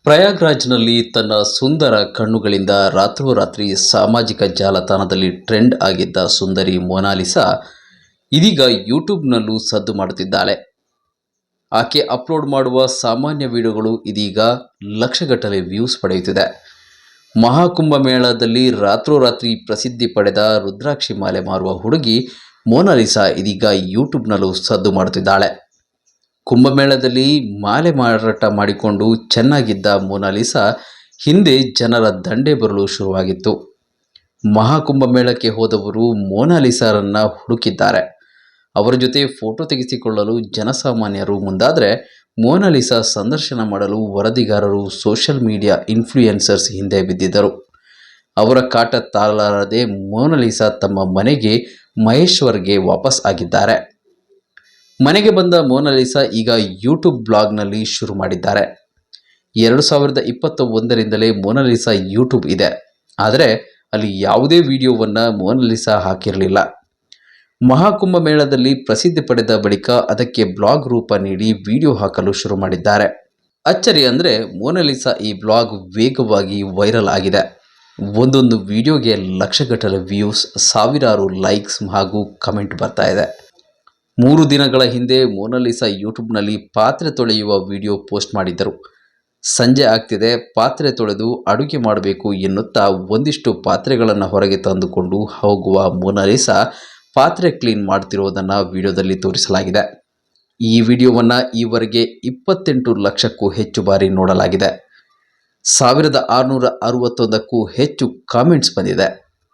ಪ್ರಯಾಗ್ರಾಜ್ನಲ್ಲಿ ತನ್ನ ಸುಂದರ ಕಣ್ಣುಗಳಿಂದ ರಾತ್ರೋರಾತ್ರಿ ಸಾಮಾಜಿಕ ಜಾಲತಾಣದಲ್ಲಿ ಟ್ರೆಂಡ್ ಆಗಿದ್ದ ಸುಂದರಿ ಮೊನಾಲಿಸಾ ಇದೀಗ ಯೂಟ್ಯೂಬ್ನಲ್ಲೂ ಸದ್ದು ಮಾಡುತ್ತಿದ್ದಾಳೆ. ಆಕೆ ಅಪ್ಲೋಡ್ ಮಾಡುವ ಸಾಮಾನ್ಯ ವಿಡಿಯೋಗಳು ಇದೀಗ ಲಕ್ಷಗಟ್ಟಲೆ ವ್ಯೂಸ್ ಪಡೆಯುತ್ತಿದೆ. ಮಹಾಕುಂಭಮೇಳದಲ್ಲಿ ರಾತ್ರೋರಾತ್ರಿ ಪ್ರಸಿದ್ಧಿ ಪಡೆದ ರುದ್ರಾಕ್ಷಿ ಮಾಲೆ ಮಾರುವ ಹುಡುಗಿ ಮೊನಾಲಿಸಾ ಇದೀಗ ಯೂಟ್ಯೂಬ್ನಲ್ಲೂ ಸದ್ದು ಮಾಡುತ್ತಿದ್ದಾಳೆ. ಕುಂಭಮೇಳದಲ್ಲಿ ಮಾಲೆ ಮಾರಾಟ ಮಾಡಿಕೊಂಡು ಚೆನ್ನಾಗಿದ್ದ ಮೊನಾಲಿಸಾ ಹಿಂದೆ ಜನರ ದಂಡೇ ಬರಲು ಶುರುವಾಗಿತ್ತು. ಮಹಾಕುಂಭಮೇಳಕ್ಕೆ ಹೋದವರು ಮೊನಾಲಿಸಾರನ್ನ ಹುಡುಕಿದ್ದಾರೆ. ಅವರ ಜೊತೆ ಫೋಟೋ ತೆಗೆಸಿಕೊಳ್ಳಲು ಜನಸಾಮಾನ್ಯರು ಮುಂದಾದರೆ ಮೊನಾಲಿಸಾ ಸಂದರ್ಶನ ಮಾಡಲು ವರದಿಗಾರರು, ಸೋಷಿಯಲ್ ಮೀಡಿಯಾ ಇನ್ಫ್ಲೂಯೆನ್ಸರ್ಸ್ ಹಿಂದೆ ಬಿದ್ದಿದ್ದರು. ಅವರ ಕಾಟ ತಾಳಲಾರದೆ ಮೊನಾಲಿಸಾ ತಮ್ಮ ಮನೆಗೆ ಮಹೇಶ್ವರ್ಗೆ ವಾಪಸ್ ಆಗಿದ್ದಾರೆ. ಮನೆಗೆ ಬಂದ ಮೊನಾಲಿಸಾ ಈಗ ಯೂಟ್ಯೂಬ್ ಬ್ಲಾಗ್ನಲ್ಲಿ ಶುರು ಮಾಡಿದ್ದಾರೆ. 2021ರಿಂದಲೇ ಮೊನಾಲಿಸಾ ಯೂಟ್ಯೂಬ್ ಇದೆ. ಆದರೆ ಅಲ್ಲಿ ಯಾವುದೇ ವಿಡಿಯೋವನ್ನು ಮೊನಾಲಿಸಾ ಹಾಕಿರಲಿಲ್ಲ. ಮಹಾಕುಂಭ ಮೇಳದಲ್ಲಿ ಪ್ರಸಿದ್ಧಿ ಪಡೆದ ಬಳಿಕ ಅದಕ್ಕೆ ಬ್ಲಾಗ್ ರೂಪ ನೀಡಿ ವಿಡಿಯೋ ಹಾಕಲು ಶುರು ಮಾಡಿದ್ದಾರೆ. ಅಚ್ಚರಿ ಅಂದರೆ ಮೊನಾಲಿಸಾ ಈ ಬ್ಲಾಗ್ ವೇಗವಾಗಿ ವೈರಲ್ ಆಗಿದೆ. ಒಂದೊಂದು ವಿಡಿಯೋಗೆ ಲಕ್ಷಗಟ್ಟಲೆ ವ್ಯೂಸ್, ಸಾವಿರಾರು ಲೈಕ್ಸ್ ಹಾಗೂ ಕಮೆಂಟ್ ಬರ್ತಾ ಇದೆ. 3 ದಿನಗಳ ಹಿಂದೆ ಮೊನಾಲಿಸಾ ಯೂಟ್ಯೂಬ್ನಲ್ಲಿ ಪಾತ್ರೆ ತೊಳೆಯುವ ವಿಡಿಯೋ ಪೋಸ್ಟ್ ಮಾಡಿದ್ದರು. ಸಂಜೆ ಆಗ್ತಿದೆ, ಪಾತ್ರೆ ತೊಳೆದು ಅಡುಗೆ ಮಾಡಬೇಕು ಎನ್ನುತ್ತಾ ಒಂದಿಷ್ಟು ಪಾತ್ರೆಗಳನ್ನು ಹೊರಗೆ ತಂದುಕೊಂಡು ಹೋಗುವ ಮೊನಾಲಿಸಾ ಪಾತ್ರೆ ಕ್ಲೀನ್ ಮಾಡ್ತಿರೋದನ್ನು ವಿಡಿಯೋದಲ್ಲಿ ತೋರಿಸಲಾಗಿದೆ. ಈ ವಿಡಿಯೋವನ್ನು ಈವರೆಗೆ 28 ಲಕ್ಷಕ್ಕೂ ಹೆಚ್ಚು ಬಾರಿ ನೋಡಲಾಗಿದೆ. 1661ಕ್ಕೂ ಹೆಚ್ಚು ಕಾಮೆಂಟ್ಸ್ ಬಂದಿದೆ.